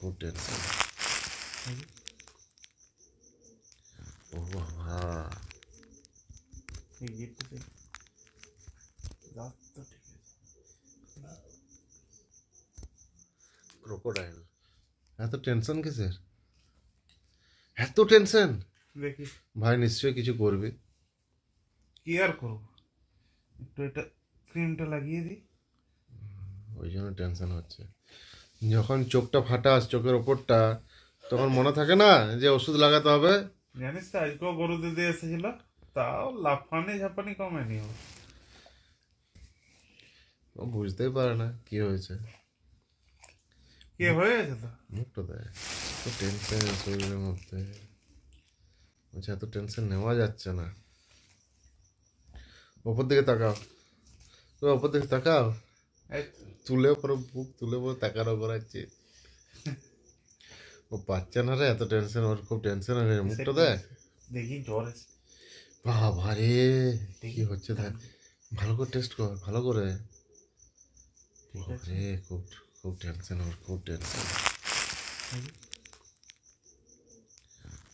খুব টেনশন। ও বাবা, ক্রোকোডাইল। এত টেনশন কিসের? এত টেনশন? দেখি ভাই নিশ্চয়ই কিছু করবে। কি আর করবো, একটু এটা ক্রিমটা লাগিয়ে দিই। ওই জন্য টেনশন হচ্ছে। যখন চোখটা ফাটাস, চোখের ওপরটা, তখন মনে থাকে না যে ওষুধ লাগাতে হবে? জানিস তো আজকেও গরু দিদি এসেছিল, তাও লাফানি ঝাপানি কমেনি ও। ও বুঝতেই পারে না কি হয়েছে। কে হয়ে গেছে তো মুখটা দেয় তো টেনশন শরীরের মধ্যে। বলছে এত টেনশন নেওয়া যাচ্ছে না। ওপর দিকে তাকাও, তো ওপর দিকে তাকাও। এই তো। তুলে পরে বুক তুলে পরে তাকানো করাচ্ছে। ও পাচ্ছে না রে, এত টেনশন, ওর খুব টেনশন হয়ে মুখটা দেয়। দেখি জ্বর এসে বাবা রে, কি হচ্ছে দেখ, ভালো করে টেস্ট কর, ভালো করে। ঠিক আছে। রে খুব খুব টেনশন, ওর খুব টেনশন।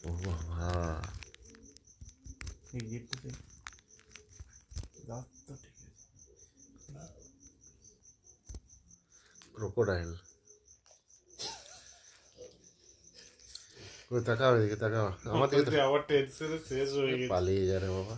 ও বাবা, এই গিটটা দেখ, দাঁত তো ঠিক আছে। ক্রোকোডাইল। কই তাকাও, এদিকে তাকাও, আমার দিকে আবার টেনশনে শেষ হয়ে গেছে। পালিয়ে যা রে বাবা।